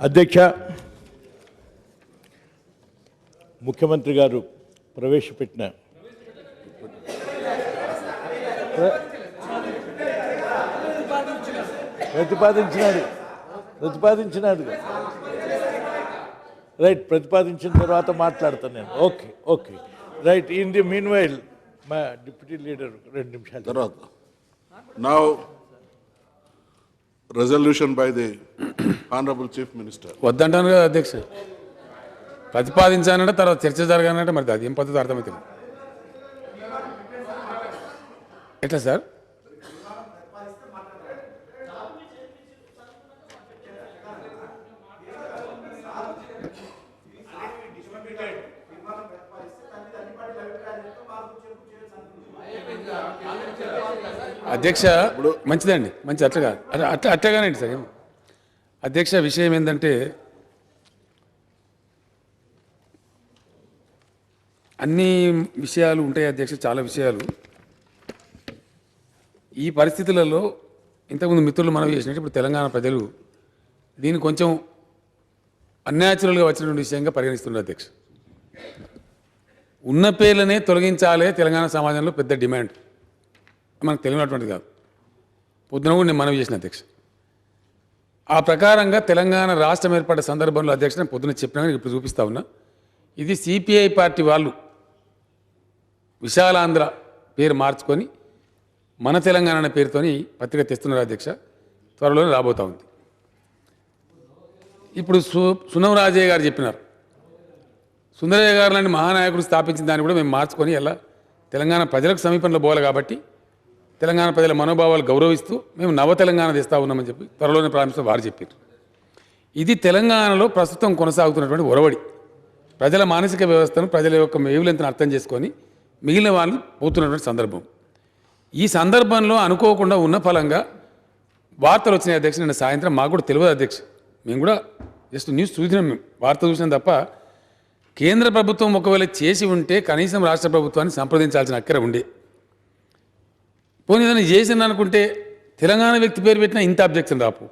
అధ్యక్ష, ముఖ్యమంత్రి గారు ప్రవేశపెట్టిన ప్రతిపాదించినాడు రైట్, ప్రతిపాదించిన తర్వాత మాట్లాడతాను నేను. Okay okay right. In the meanwhile మా డిప్యూటీ లీడర్ 2 నిమిషాలు తర్వాత now resolution by the honourable chief minister. వద్దంటాను కదా అధ్యక్ష, ప్రతిపాదించానంటే తర్వాత చర్చ జరగాలంటే మరి అది ఏం పద్ధతి అర్థమవుతుంది ఎట్లా సార్? అధ్యక్ష మంచిదండి, మంచి అట్లా అట్లాగానండి సార్. అధ్యక్ష విషయం ఏంటంటే అన్ని విషయాలు ఉంటాయి అధ్యక్ష, చాలా విషయాలు. ఈ పరిస్థితులలో ఇంతకుముందు మిత్రులు మనవి చేసినట్టు ఇప్పుడు తెలంగాణ ప్రజలు దీన్ని కొంచెం అన్యాచురల్గా వచ్చినటువంటి విషయంగా పరిగణిస్తున్నారు అధ్యక్ష. ఉన్న పేర్లనే తొలగించాలే తెలంగాణ సమాజంలో పెద్ద డిమాండ్, మనకు తెలియనటువంటిది కాదు. పొద్దున కూడా నేను మనవి చేసిన అధ్యక్ష. ఆ ప్రకారంగా తెలంగాణ రాష్ట్రం ఏర్పడ్డ సందర్భంలో అధ్యక్ష నేను పొద్దున చెప్పినా ఇప్పుడు చూపిస్తా ఉన్నా. ఇది సిపిఐ పార్టీ వాళ్ళు విశాలాంధ్ర పేరు మార్చుకొని మన తెలంగాణ అనే పేరుతోని పత్రిక తెస్తున్నారు అధ్యక్ష. త్వరలోనే రాబోతా ఉంది. ఇప్పుడు సునవరాజయ్య గారు చెప్పినారు, సుందరయ్య గారు లాంటి మహానాయకుడు స్థాపించిన దాన్ని కూడా మేము మార్చుకొని ఎలా తెలంగాణ ప్రజలకు సమీపంలో పోవాలి కాబట్టి తెలంగాణ ప్రజల మనోభావాలు గౌరవిస్తూ మేము నవ తెలంగాణ తెస్తా ఉన్నామని చెప్పి త్వరలోనే ప్రారంభిస్తూ వారు చెప్పారు. ఇది తెలంగాణలో ప్రస్తుతం కొనసాగుతున్నటువంటి ఒరవడి. ప్రజల మానసిక వ్యవస్థను, ప్రజల యొక్క వేవులెంతను అర్థం చేసుకొని మిగిలిన వాళ్ళు పోతున్నటువంటి సందర్భం. ఈ సందర్భంలో అనుకోకుండా ఉన్న ఫలంగా వార్తలు వచ్చినాయి అధ్యక్ష. నిన్న సాయంత్రం మాకు కూడా తెలియదు అధ్యక్ష, మేము కూడా జస్ట్ న్యూస్ చూసినాం, మేము వార్త చూసినాం తప్ప కేంద్ర ప్రభుత్వం ఒకవేళ చేసి ఉంటే కనీసం రాష్ట్ర ప్రభుత్వాన్ని సంప్రదించాల్సిన అక్కర ఉండే. పోనీ ఏదైనా చేసింది అనుకుంటే తెలంగాణ వ్యక్తి పేరు పెట్టినా ఇంత అబ్జెక్షన్ రాపు.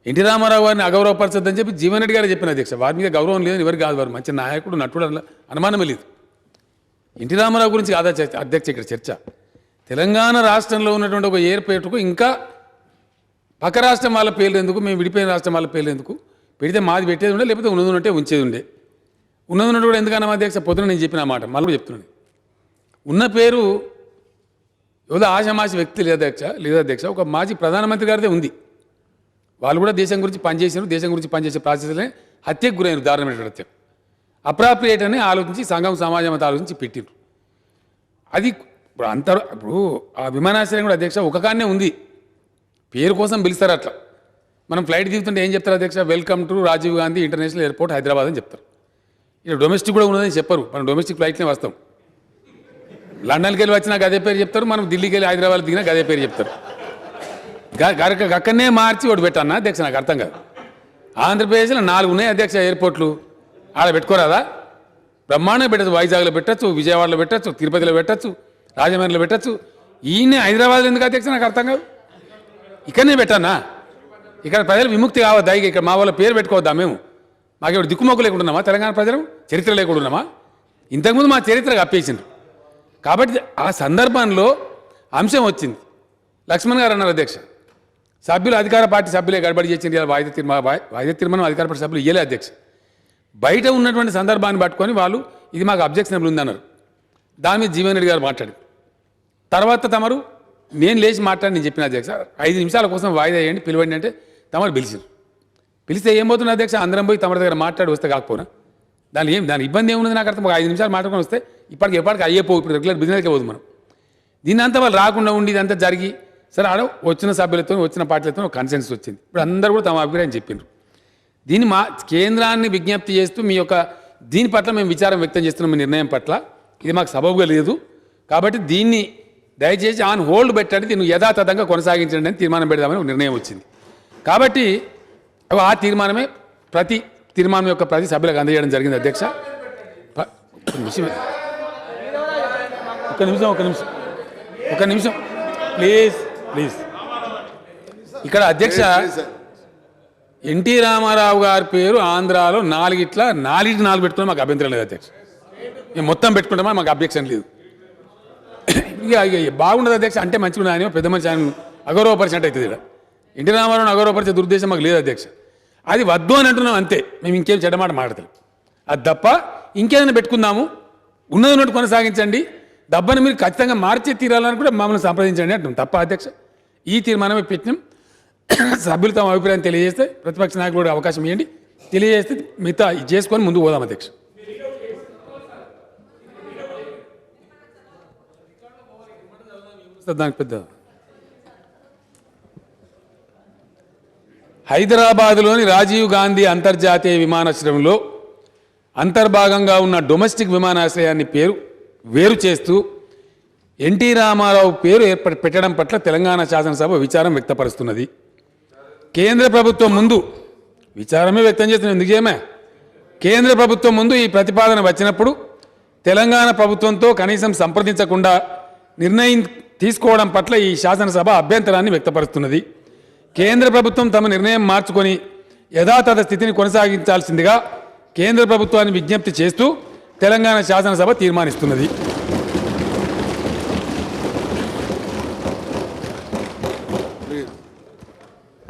ఎన్టీ రామారావు గారిని అగౌరవపరచొద్దని చెప్పి జీవన్ రెడ్డి గారు చెప్పిన అధ్యక్ష. వారి మీద గౌరవం లేదని ఎవరికి కాదు, వారు మంచి నాయకుడు, నటుడు, అనుమానమే లేదు. ఎన్టీ రామారావు గురించి కాదా అధ్యక్ష ఇక్కడ చర్చ. తెలంగాణ రాష్ట్రంలో ఉన్నటువంటి ఒక ఏర్పేటకు ఇంకా పక్క రాష్ట్రం వాళ్ళ పేర్లు ఎందుకు, మేము విడిపోయిన రాష్ట్రం వాళ్ళ పేర్లు ఎందుకు పెడితే మాది పెట్టేది ఉండే, లేకపోతే ఉన్నది ఉంటే ఉంచేది ఉండే. ఉన్నది ఉన్నట్టు కూడా ఎందుకన్నా అధ్యక్ష పొద్దున నేను చెప్పిన మాట మళ్ళీ చెప్తున్నాను. ఉన్న పేరు ఏదో ఆశామాషి వ్యక్తి లేదా అధ్యక్ష, ఒక మాజీ ప్రధానమంత్రి గారిదే ఉంది. వాళ్ళు కూడా దేశం గురించి పనిచేసారు, దేశం గురించి పనిచేసే ప్రాసెస్లే హత్యకు గురైన దారుణమైన హత్య. అప్రాప్రియేట్ అని ఆలోచించి సంఘం సమాజం అంతా ఆలోచించి పెట్టిండ్రు. అది ఇప్పుడు ఆ విమానాశ్రయం కూడా అధ్యక్ష ఒక కాన్నే ఉంది, పేరు కోసం పిలుస్తారు. అట్లా మనం ఫ్లైట్ దిగుతుంటే ఏం చెప్తారు అధ్యక్ష? Welcome to Rajiv Gandhi international airport Hyderabad అని చెప్తారు. ఇక్కడ డొమెస్టిక్ కూడా ఉన్నదని చెప్పరు, మనం డొమెస్టిక్ ఫ్లైట్నే వస్తాం. లండన్కి వెళ్ళి వచ్చినాక అదే పేరు చెప్తారు, మనం ఢిల్లీకి వెళ్ళి హైదరాబాద్ దిగినాక అదే పేరు చెప్తారు. అక్కడనే మార్చి ఒకటి పెట్టాను అధ్యక్ష, నాకు అర్థం కాదు. ఆంధ్రప్రదేశ్లో 4 ఉన్నాయి అధ్యక్ష ఎయిర్పోర్ట్లు, ఆడ పెట్టుకోరాదా? బ్రహ్మాండంగా పెట్టచ్చు, వైజాగ్లో పెట్టచ్చు, విజయవాడలో పెట్టచ్చు, తిరుపతిలో పెట్టచ్చు, రాజమండ్రిలో పెట్టచ్చు. ఈయనే హైదరాబాద్లో ఎందుకు అధ్యక్ష నాకు అర్థం కాదు. ఇక్కడనే పెట్టానా? ఇక్కడ ప్రజలు విముక్తి కావద్దా? ఇక్కడ మా వాళ్ళ పేరు పెట్టుకోవద్దా? మేము మాకెవరు దిక్కుమొక్కు లేకుంటున్నామా? తెలంగాణ ప్రజలు చరిత్ర లేకుంటున్నామా? ఇంతకుముందు మా చరిత్రకు అప్పేసిండ్రు. కాబట్టి ఆ సందర్భంలో అంశం వచ్చింది. లక్ష్మణ్ గారు అన్నారు అధ్యక్ష, సభ్యులు అధికార పార్టీ సభ్యులే గడబడి చేసింది, వాయిదా తీర్మానం అధికార పార్టీ సభ్యులు ఇయ్యలే అధ్యక్ష. బయట ఉన్నటువంటి సందర్భాన్ని పట్టుకొని వాళ్ళు ఇది మాకు అబ్జెక్షనబుల్ ఉందన్నారు. దాని మీద జీవన్ రెడ్డి గారు మాట్లాడి తర్వాత తమరు నేను లేచి మాట్లాడి నేను చెప్పిన అధ్యక్ష 5 నిమిషాల కోసం వాయిదా వేయండి పిలవండి అంటే తమరు పిలిచారు. పిలిస్తే ఏమవుతుంది అధ్యక్ష? అందరం పోయి తమ దగ్గర మాట్లాడి వస్తే కాకపోయినా దాని ఇబ్బంది ఏమున్నది నాకు అర్థం. 5 నిమిషాలు మాట్లాడుకొని వస్తే ఎప్పటికి అయ్యేపోవు, ఇప్పుడు రెగ్యులర్ బిజినెస్కే పోదు మనం. దీన్ని అంతా వాళ్ళు రాకుండా ఉండి ఇదంతా జరిగి సరే ఆడ వచ్చిన సభ్యులతో వచ్చిన పార్టీలతో ఒక కన్సెన్సస్ వచ్చింది. ఇప్పుడు అందరూ కూడా తమ అభిప్రాయం చెప్పిండ్రు. దీన్ని కేంద్రాన్ని విజ్ఞప్తి చేస్తూ మీ యొక్క దీని పట్ల మేము విచారం వ్యక్తం చేస్తున్నాం. మీ నిర్ణయం పట్ల ఇది మాకు సబబుగా లేదు కాబట్టి దీన్ని దయచేసి ఆన్ హోల్డ్ పెట్టండి, దీన్ని యథాతథంగా కొనసాగించండి అని తీర్మానం పెడదామని ఒక నిర్ణయం వచ్చింది. కాబట్టి ఆ తీర్మానమే ప్రతి తీర్మానం యొక్క ప్రతి సభ్యులకు అందజేయడం జరిగింది అధ్యక్ష. ఒక నిమిషం ప్లీజ్. ఇక్కడ అధ్యక్ష ఎన్టీ రామారావు గారి పేరు ఆంధ్రాలో 4 పెట్టుకున్నా మాకు అభ్యంతరం లేదు అధ్యక్ష. మేము మొత్తం పెట్టుకుంటామా మాకు అబ్జెక్షన్ లేదు. ఇక బాగుండదు అధ్యక్ష, అంటే మంచిగా ఆయన పెద్ద మనిషి ఆయన అగౌరవపరిచినట్టు అవుతుంది. ఇక్కడ ఎన్టీ రామారావుని అగౌరవపరిచే దురుద్దేశం మాకు లేదు అధ్యక్ష. అది వద్దు అని అంటున్నాం అంతే, మేము ఇంకేం చెడ్డమాట మాడతాం. అది తప్ప ఇంకేదైనా పెట్టుకుందాము, ఉన్నది ఉన్నట్టు కొనసాగించండి, దెబ్బని మీరు ఖచ్చితంగా మార్చే తీరాలని కూడా మమ్మల్ని సంప్రదించండి అంటున్నాం తప్ప అధ్యక్ష. ఈ తీర్మానమే పెట్టినాం. సభ్యులు తమ అభిప్రాయం తెలియజేస్తే ప్రతిపక్ష నాయకులు కూడా అవకాశం ఇవ్వండి, తెలియజేస్తే మిగతా ఇది చేసుకొని ముందుకు పోదాం అధ్యక్ష. దానికి పెద్ద హైదరాబాద్లోని రాజీవ్ గాంధీ అంతర్జాతీయ విమానాశ్రయంలో అంతర్భాగంగా ఉన్న డొమెస్టిక్ విమానాశ్రయాన్ని వేరు చేస్తూ ఎన్టీ రామారావు పేరు పెట్టడం పట్ల తెలంగాణ శాసనసభ విచారం వ్యక్తపరుస్తున్నది. కేంద్ర ప్రభుత్వం ముందు విచారమే వ్యక్తం చేస్తున్నది. ఎందుకేమే కేంద్ర ప్రభుత్వం ముందు ఈ ప్రతిపాదన వచ్చినప్పుడు తెలంగాణ ప్రభుత్వంతో కనీసం సంప్రదించకుండా నిర్ణయం తీసుకోవడం పట్ల ఈ శాసనసభ అభ్యంతరాన్ని వ్యక్తపరుస్తున్నది. కేంద్ర ప్రభుత్వం తమ నిర్ణయం మార్చుకొని యథాతథ స్థితిని కొనసాగించాల్సిందిగా కేంద్ర ప్రభుత్వాన్ని విజ్ఞప్తి చేస్తూ తెలంగాణ శాసనసభ తీర్మానిస్తున్నది.